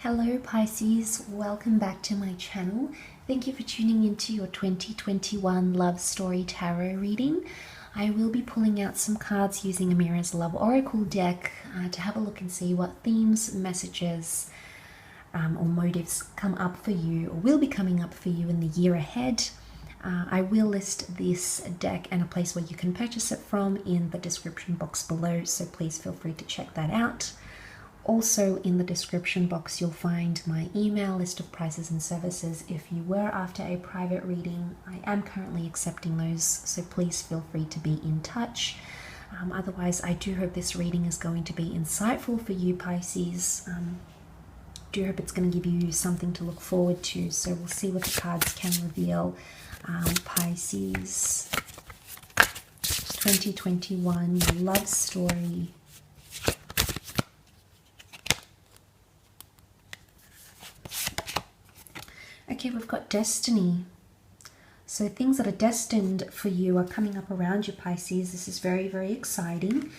Hello Pisces, welcome back to my channel. Thank you for tuning into your 2021 Love Story Tarot reading. I will be pulling out some cards using Amira's Love Oracle deck to have a look and see what themes, messages, or motives come up for you, or will be coming up for you in the year ahead. I will list this deck and a place where you can purchase it from in the description box below, so please feel free to check that out. Also in the description box you'll find my email, list of prices and services. If you were after a private reading, I am currently accepting those, so please feel free to be in touch. Otherwise, I do hope this reading is going to be insightful for you, Pisces. Do hope it's going to give you something to look forward to, so we'll see what the cards can reveal. Pisces 2021 love story. Okay, we've got destiny. So things that are destined for you are coming up around you, Pisces. This is very, very exciting.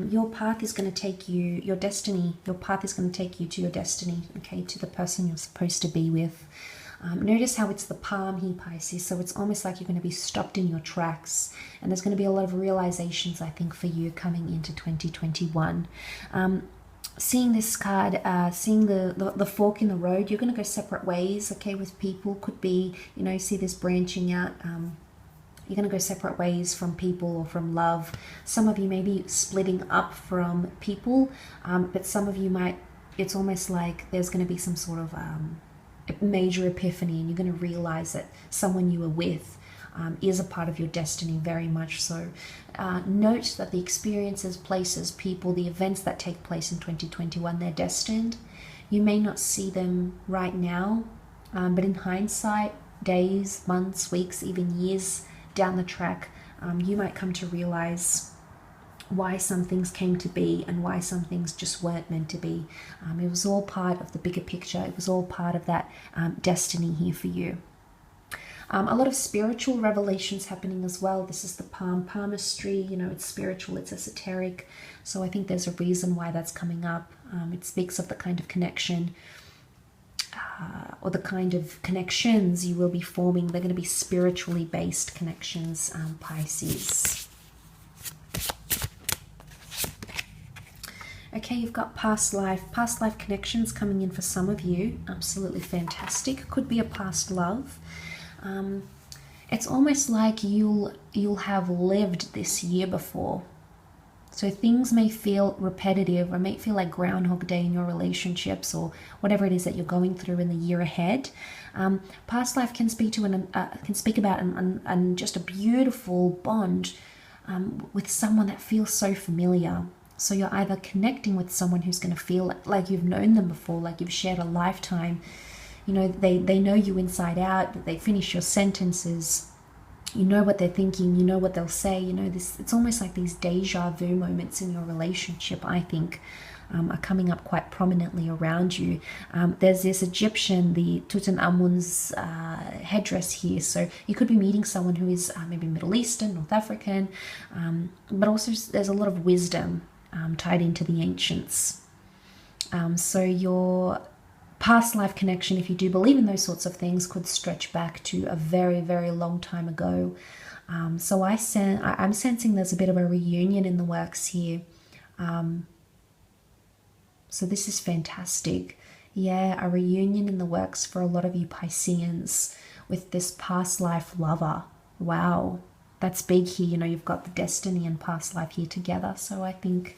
Your path is going to take you, your path is going to take you to your destiny, okay, to the person you're supposed to be with. Notice how it's the palm here, Pisces, so it's almost like you're going to be stopped in your tracks, and there's going to be a lot of realizations, I think, for you coming into 2021. Seeing this card, seeing the fork in the road, you're going to go separate ways, okay, with people. Could be, you know, see this branching out. You're going to go separate ways from people or from love. Some of you may be splitting up from people, but some of you might, it's almost like there's going to be some sort of major epiphany, and you're going to realize that someone you were with is a part of your destiny, very much so. Note that the experiences, places, people, the events that take place in 2021, they're destined. You may not see them right now, but in hindsight, days, months, weeks, even years down the track, you might come to realize why some things came to be and why some things just weren't meant to be. It was all part of the bigger picture. It was all part of that destiny here for you. A lot of spiritual revelations happening as well. This is the palmistry, you know, it's spiritual, it's esoteric. So I think there's a reason why that's coming up. It speaks of the kind of connection or the kind of connections you will be forming. They're going to be spiritually based connections, Pisces. Okay, you've got past life connections coming in for some of you. Absolutely fantastic. Could be a past love. It's almost like you'll have lived this year before. So things may feel repetitive, or may feel like Groundhog Day in your relationships, or whatever it is that you're going through in the year ahead. Past life can speak about just a beautiful bond with someone that feels so familiar. So you're either connecting with someone who's going to feel like you've known them before, like you've shared a lifetime. You know, they know you inside out, they finish your sentences. You know what they're thinking, you know what they'll say. You know, it's almost like these deja vu moments in your relationship, I think, are coming up quite prominently around you. There's this Egyptian, the Tutankhamun's headdress here. So you could be meeting someone who is maybe Middle Eastern, North African, but also there's a lot of wisdom tied into the ancients. So your past life connection, if you do believe in those sorts of things, could stretch back to a very, very long time ago. So I'm sensing there's a bit of a reunion in the works here. So this is fantastic. Yeah, a reunion in the works for a lot of you Pisceans with this past life lover. Wow, that's big here. You know, you've got the destiny and past life here together. So I think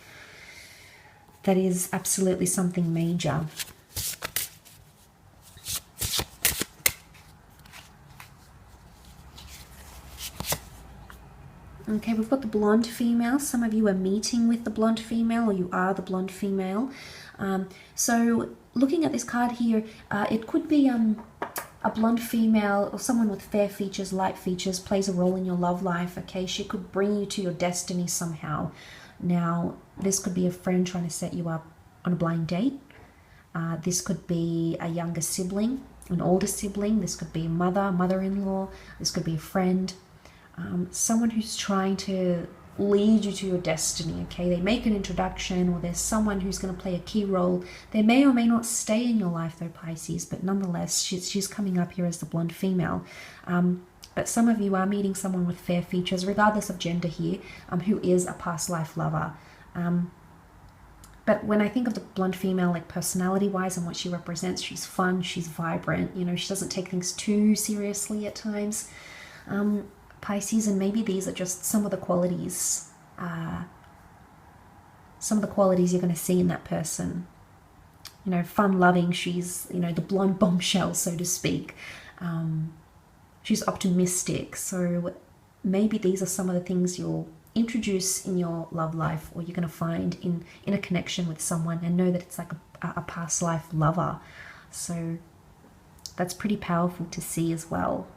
that is absolutely something major. Okay, we've got the blonde female. Some of you are meeting with the blonde female, or you are the blonde female. So looking at this card here, it could be a blonde female or someone with fair features, light features, plays a role in your love life. Okay, she could bring you to your destiny somehow. Now, this could be a friend trying to set you up on a blind date. This could be a younger sibling, an older sibling. This could be a mother-in-law. This could be a friend. Someone who's trying to lead you to your destiny, okay? They make an introduction, or there's someone who's going to play a key role. They may or may not stay in your life though, Pisces, but nonetheless, she's coming up here as the blonde female. But some of you are meeting someone with fair features, regardless of gender here, who is a past life lover. But when I think of the blonde female, like personality-wise and what she represents, she's fun, she's vibrant, you know, she doesn't take things too seriously at times. Pisces, and maybe these are just some of the qualities you're going to see in that person. You know, fun-loving, she's, you know, the blonde bombshell, so to speak. She's optimistic, so maybe these are some of the things you'll introduce in your love life, or you're going to find in a connection with someone, and know that it's like a past life lover. So that's pretty powerful to see as well.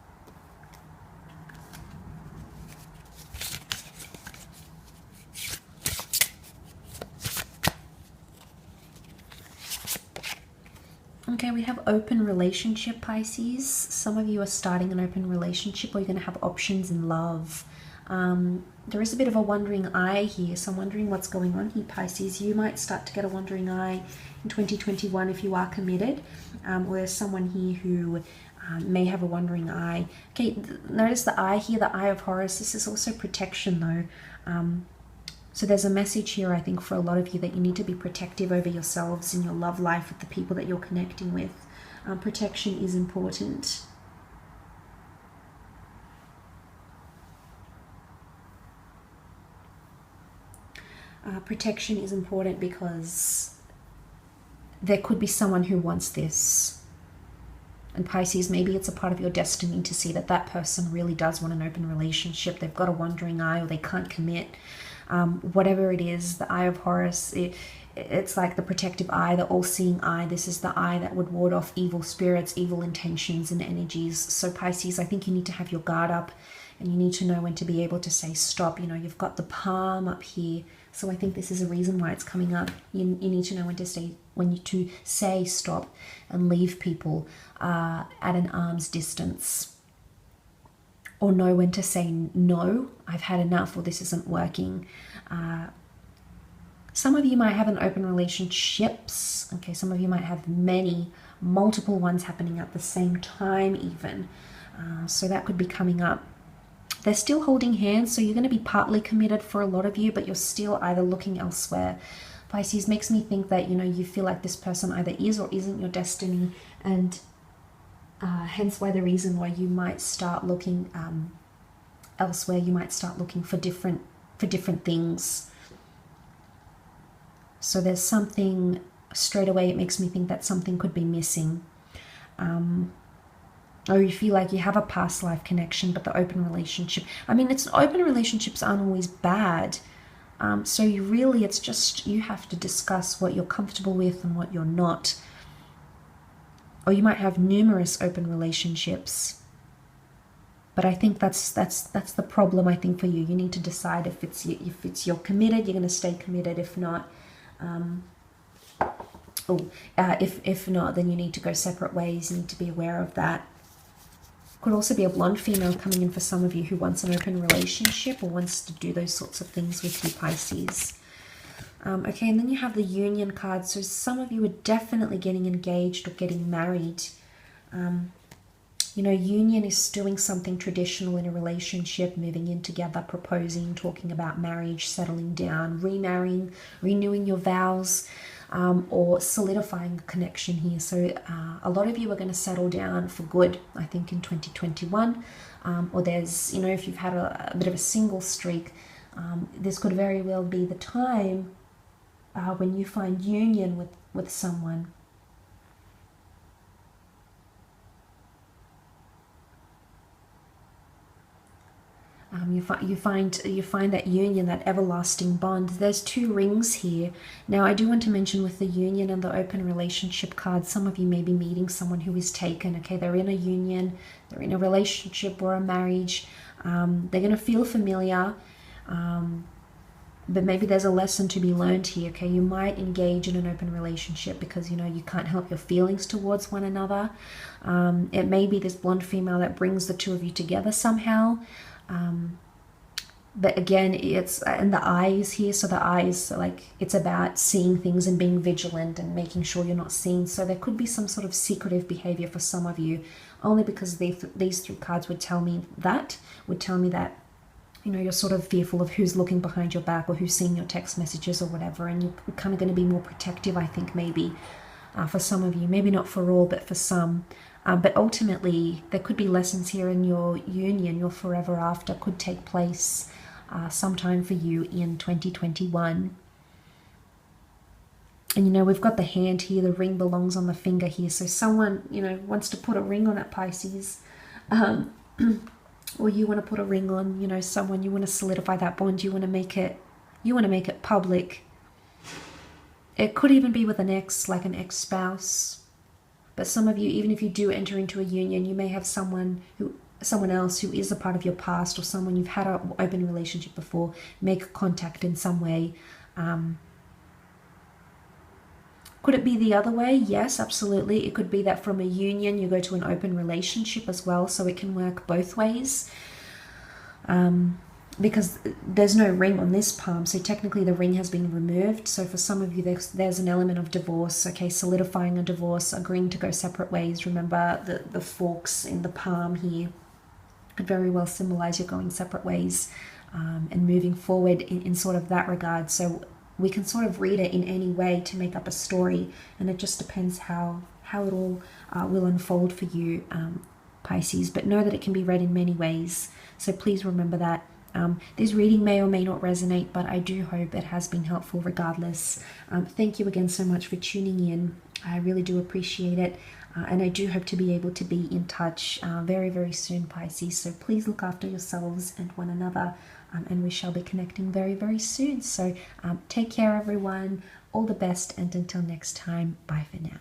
Okay, we have open relationship, Pisces. Some of you are starting an open relationship, or you're going to have options in love. There is a bit of a wandering eye here, so I'm wondering what's going on here, Pisces. You might start to get a wandering eye in 2021 if you are committed, or there's someone here who may have a wandering eye. Okay, notice the eye here, the Eye of Horus. This is also protection though. So there's a message here, I think, for a lot of you, that you need to be protective over yourselves in your love life with the people that you're connecting with. Protection is important. Protection is important because there could be someone who wants this. And Pisces, maybe it's a part of your destiny to see that that person really does want an open relationship. They've got a wandering eye, or they can't commit. Whatever it is, the Eye of Horus, it's like the protective eye, the all-seeing eye. This is the eye that would ward off evil spirits, evil intentions and energies. So Pisces, I think you need to have your guard up, and you need to know when to be able to say stop. You know, you've got the palm up here, so I think this is a reason why it's coming up. You need to know when to say stop and leave people at an arm's distance. Or know when to say no, I've had enough, or this isn't working. Some of you might have an open relationships. Okay, some of you might have multiple ones happening at the same time even. So that could be coming up. They're still holding hands, so you're going to be partly committed for a lot of you, but you're still either looking elsewhere. Pisces, makes me think that, you know, you feel like this person either is or isn't your destiny, and hence why the reason why you might start looking elsewhere. You might start looking for different things. So there's something, straight away it makes me think that something could be missing. Or you feel like you have a past life connection, but the open relationship, I mean, open relationships aren't always bad. So it's just, you have to discuss what you're comfortable with and what you're not. Or you might have numerous open relationships. But I think that's the problem, I think, for you. You need to decide if you're committed, you're going to stay committed. If not, if not, then you need to go separate ways. You need to be aware of that. Could also be a blonde female coming in for some of you who wants an open relationship or wants to do those sorts of things with you, Pisces. Okay, and then you have the Union card. So some of you are definitely getting engaged or getting married. You know, union is doing something traditional in a relationship, moving in together, proposing, talking about marriage, settling down, remarrying, renewing your vows, or solidifying a connection here. So a lot of you are going to settle down for good, I think, in 2021. Or there's, you know, if you've had a bit of a single streak, this could very well be the time when you find union with someone. You find that union, that everlasting bond. There's two rings here. Now, I do want to mention with the union and the open relationship card, some of you may be meeting someone who is taken. Okay, they're in a union, they're in a relationship or a marriage. They're going to feel familiar, but maybe there's a lesson to be learned here. Okay, you might engage in an open relationship because, you know, you can't help your feelings towards one another. It may be this blonde female that brings the two of you together somehow. But again, it's and the eyes here, so the eyes, like, it's about seeing things and being vigilant and making sure you're not seen. So there could be some sort of secretive behavior for some of you, only because these three cards would tell me that, you know, you're sort of fearful of who's looking behind your back or who's seeing your text messages or whatever, and you're kind of going to be more protective, I think, maybe for some of you, maybe not for all, but for some. But ultimately, there could be lessons here in your union. Your forever after could take place sometime for you in 2021. And, you know, we've got the hand here, the ring belongs on the finger here. So someone, you know, wants to put a ring on it, Pisces. Or you want to put a ring on, you know, someone, you want to solidify that bond, you want to make it public. It could even be with an ex, like an ex-spouse. But some of you, even if you do enter into a union, you may have someone else who is a part of your past, or someone you've had an open relationship before, make contact in some way. Could it be the other way? Yes, absolutely. It could be that from a union you go to an open relationship as well, so it can work both ways. Because there's no ring on this palm, so technically the ring has been removed. So for some of you, there's an element of divorce, okay, solidifying a divorce, agreeing to go separate ways. Remember, the forks in the palm here could very well symbolize you're going separate ways and moving forward in sort of that regard. So we can sort of read it in any way to make up a story, and it just depends how it all will unfold for you, Pisces. But know that it can be read in many ways, so please remember that. This reading may or may not resonate, but I do hope it has been helpful regardless. Thank you again so much for tuning in. I really do appreciate it, and I do hope to be able to be in touch very, very soon, Pisces. So please look after yourselves and one another, and we shall be connecting very, very soon. So take care, everyone. All the best, and until next time, bye for now.